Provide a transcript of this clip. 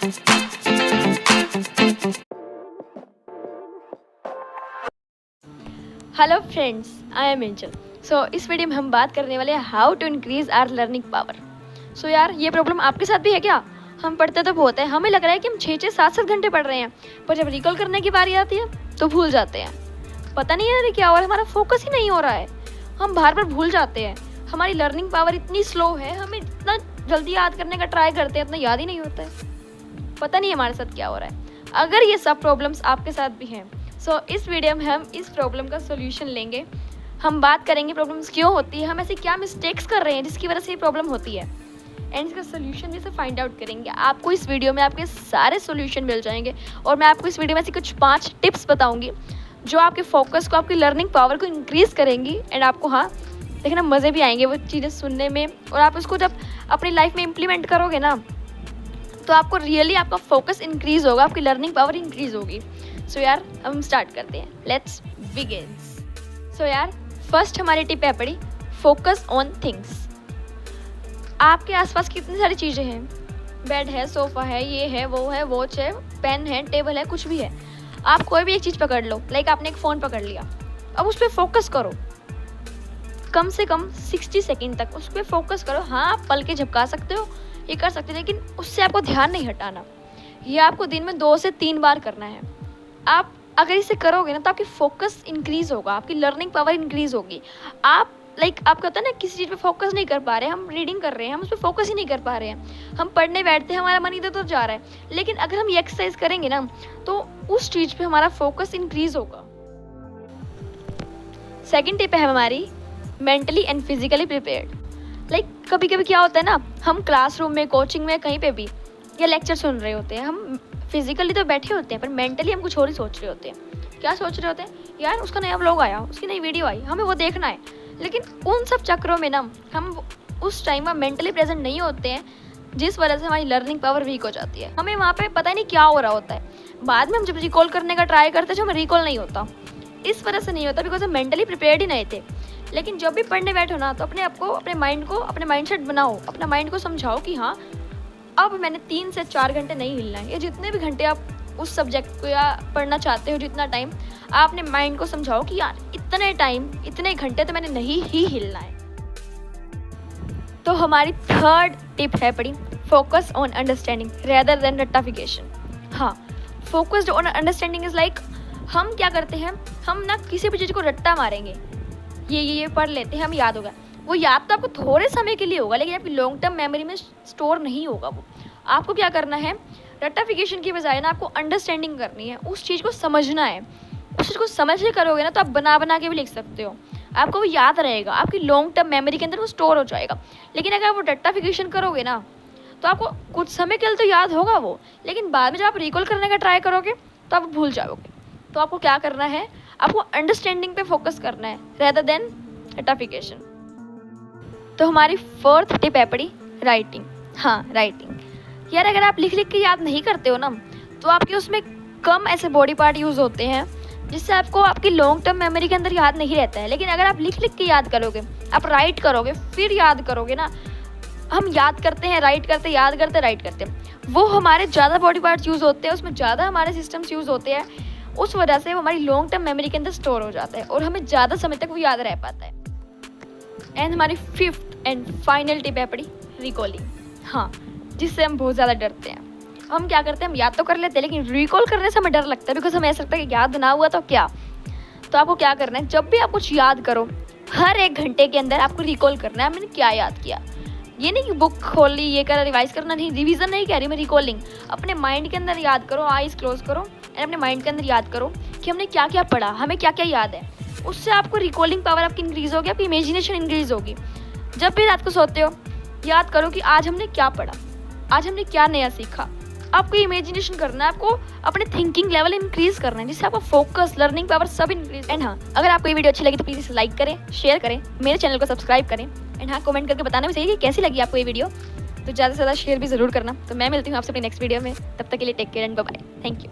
Hello friends, I am Angel. So इस video में हम बात करने वाले हैं how to increase our learning power. So यार, ये प्रॉब्लम आपके साथ भी है क्या? हम पढ़ते तो बहुत है, हमें लग रहा है कि हम 6-6, 7-7 घंटे पढ़ रहे हैं, पर जब रिकॉल करने की बारी आती है तो भूल जाते हैं। पता नहीं यार क्या हो रहा है, हमारा फोकस ही नहीं हो रहा है, हम बार बार भूल जाते हैं। हमारी लर्निंग पावर इतनी स्लो है, हमें इतना जल्दी याद करने का ट्राई करते हैं, इतना याद ही नहीं होता है। पता नहीं हमारे साथ क्या हो रहा है। अगर ये सब प्रॉब्लम्स आपके साथ भी हैं, सो इस वीडियो में हम इस प्रॉब्लम का सोल्यूशन लेंगे। हम बात करेंगे प्रॉब्लम्स क्यों होती है, हम ऐसे क्या मिस्टेक्स कर रहे हैं जिसकी वजह से ये प्रॉब्लम होती है, एंड इसका सोल्यूशन भी से फाइंड आउट करेंगे। आपको इस वीडियो में आपके सारे सोल्यूशन मिल जाएंगे, और मैं आपको इस वीडियो में ऐसी कुछ 5 टिप्स बताऊंगी जो आपके फोकस को, आपकी लर्निंग पावर को इंक्रीज़ करेंगी। एंड आपको देखना मज़े भी आएंगे वो चीज़ें सुनने में, और आप उसको जब अपनी लाइफ में इम्प्लीमेंट करोगे ना, तो आपको रियली आपका फोकस इंक्रीज़ होगा, आपकी लर्निंग पावर इंक्रीज़ होगी। सो यार, अब हम स्टार्ट करते हैं, लेट्स बिगिन। सो यार, फर्स्ट हमारी टिप है पड़ी, फोकस ऑन थिंग्स। आपके आसपास कितनी सारी चीज़ें हैं, बेड है, सोफ़ा है, ये है, वो है, वॉच है, पेन है, टेबल है, कुछ भी है। आप कोई भी एक चीज़ पकड़ लो, लाइक आपने एक फ़ोन पकड़ लिया, अब उस पर फोकस करो, कम से कम 60 सेकेंड तक उस पर फोकस करो। हाँ, आप पल के झपका सकते हो, ये कर सकते हो, लेकिन उससे आपको ध्यान नहीं हटाना। ये आपको दिन में 2 से 3 बार करना है। आप अगर इसे करोगे ना, तो आपकी फोकस इंक्रीज़ होगा, आपकी लर्निंग पावर इंक्रीज़ होगी। आप आप कहते हैं ना, किसी चीज़ पे फोकस नहीं कर पा रहे हैं, हम रीडिंग कर रहे हैं, हम उस पर फोकस ही नहीं कर पा रहे हैं, हम पढ़ने बैठते हैं, हमारा मन इधर तो जा रहा है। लेकिन अगर हम ये एक्सरसाइज करेंगे ना, तो उस चीज़ पे हमारा फोकस इंक्रीज़ होगा। सेकेंड टिप है हमारी, मेंटली एंड फिजिकली प्रिपेयर्ड। कभी कभी क्या होता है ना, हम क्लासरूम में, कोचिंग में, कहीं पे भी या लेक्चर सुन रहे होते हैं, हम फिजिकली तो बैठे होते हैं, पर मेंटली हम कुछ और ही सोच रहे होते हैं। क्या सोच रहे होते हैं? यार, उसका नया व्लॉग आया, उसकी नई वीडियो आई, हमें वो देखना है। लेकिन उन सब चक्करों में ना, हम उस टाइम में मेंटली प्रेजेंट नहीं होते हैं, जिस वजह से हमारी लर्निंग पावर वीक हो जाती है। हमें वहाँ पे पता ही नहीं क्या हो रहा होता है। बाद में हम जब रिकॉल करने का ट्राई करते हैं, जो हमें रिकॉल नहीं होता, इस वजह से नहीं होता बिकॉज हम मेंटली प्रिपेयर्ड ही नहीं थे। लेकिन जब भी पढ़ने बैठो ना, तो अपने आप को, अपने माइंड को, अपने माइंडसेट बनाओ, अपना माइंड को समझाओ कि हाँ, अब मैंने 3 से 4 घंटे नहीं हिलना है, या जितने भी घंटे आप उस सब्जेक्ट को या पढ़ना चाहते हो, जितना टाइम, आप अपने माइंड को समझाओ कि यार इतने टाइम, इतने घंटे तो मैंने नहीं ही हिलना है। तो हमारी थर्ड टिप है पड़ी, focus on understanding rather than रट्टाफिकेशन। हाँ, focused on understanding is like, हम क्या करते हैं, हम ना किसी भी चीज़ को रट्टा मारेंगे, ये पढ़ लेते हैं, हम याद होगा। वो याद तो आपको थोड़े समय के लिए होगा, लेकिन आपकी लॉन्ग टर्म मेमोरी में स्टोर नहीं होगा वो। आपको क्या करना है, रट्टाफिकेशन की बजाय ना आपको अंडरस्टैंडिंग करनी है, उस चीज़ को समझना है। उस चीज़ को समझ के करोगे ना, तो आप बना बना के भी लिख सकते हो, आपको वो याद रहेगा, आपकी लॉन्ग टर्म मेमोरी के अंदर वो स्टोर हो जाएगा। लेकिन अगर आप वो रट्टाफिकेशन करोगे ना, तो आपको कुछ समय के लिए तो याद होगा वो, लेकिन बाद में जब आप रिकॉल करने का ट्राई करोगे तो आप भूल जाओगे। तो आपको क्या करना है, आपको अंडरस्टैंडिंग पे फोकस करना है रेदर देन रट्टाफिकेशन। तो हमारी फोर्थ टिप है पड़ी, राइटिंग। हाँ, राइटिंग। यार, अगर आप लिख लिख के याद नहीं करते हो ना, तो आपके उसमें कम ऐसे बॉडी पार्ट यूज़ होते हैं जिससे आपको आपकी लॉन्ग टर्म मेमोरी के अंदर याद नहीं रहता है। लेकिन अगर आप लिख लिख के याद करोगे, आप राइट करोगे, फिर याद करोगे ना, हम याद करते हैं, राइट करते, याद करते, राइट करते, वो हमारे ज़्यादा बॉडी पार्ट्स यूज़ होते हैं, उसमें ज़्यादा हमारे सिस्टम्स यूज़ होते हैं, उस वजह से वो हमारी लॉन्ग टर्म मेमोरी के अंदर स्टोर हो जाता है, और हमें ज़्यादा समय तक वो याद रह पाता है। एंड हमारी फिफ्थ एंड फाइनल टिप है पड़ी, रिकॉलिंग। हाँ, जिससे हम बहुत ज़्यादा डरते हैं। हम क्या करते हैं, हम याद तो कर लेते हैं, लेकिन रिकॉल करने से हमें डर लगता है, बिकॉज हमें ऐसा लगता है कि याद ना हुआ तो क्या। तो आपको क्या करना है, जब भी आप कुछ याद करो, हर 1 घंटे के अंदर आपको रिकॉल करना है, मैंने क्या याद किया। ये नहीं कि बुक खोल ली, ये करा, रिवाइज करना नहीं, रिवीजन नहीं कह रही मैं, रिकॉलिंग। अपने माइंड के अंदर याद करो, आइज क्लोज करो, एंड अपने माइंड के अंदर याद करो कि हमने क्या क्या पढ़ा, हमें क्या क्या याद है। उससे आपको रिकॉलिंग पावर आपकी इंक्रीज़ होगी, आपकी इमेजिनेशन इंक्रीज़ होगी। जब भी रात को सोते हो, याद करो कि आज हमने क्या पढ़ा, आज हमने क्या नया सीखा। आपको इमेजिनेशन करना है, आपको अपने थिंकिंग लेवल इंक्रीज़ करना है, जिससे आपका फोकस, लर्निंग पावर सब इंक्रीज। एंड हाँ, अगर आपको ये वीडियो अच्छी लगी तो प्लीज़ लाइक करें, शेयर करें, मेरे चैनल को सब्सक्राइब करें, एंड हाँ, कमेंट करके बताना भी चाहिए कि कैसी लगी आपको ये वीडियो। तो ज़्यादा से ज़्यादा शेयर भी ज़रूर करना। तो मैं मिलती हूँ आपसे अपनी नेक्स्ट वीडियो में, तब तक के लिए take care and bye bye. Thank you.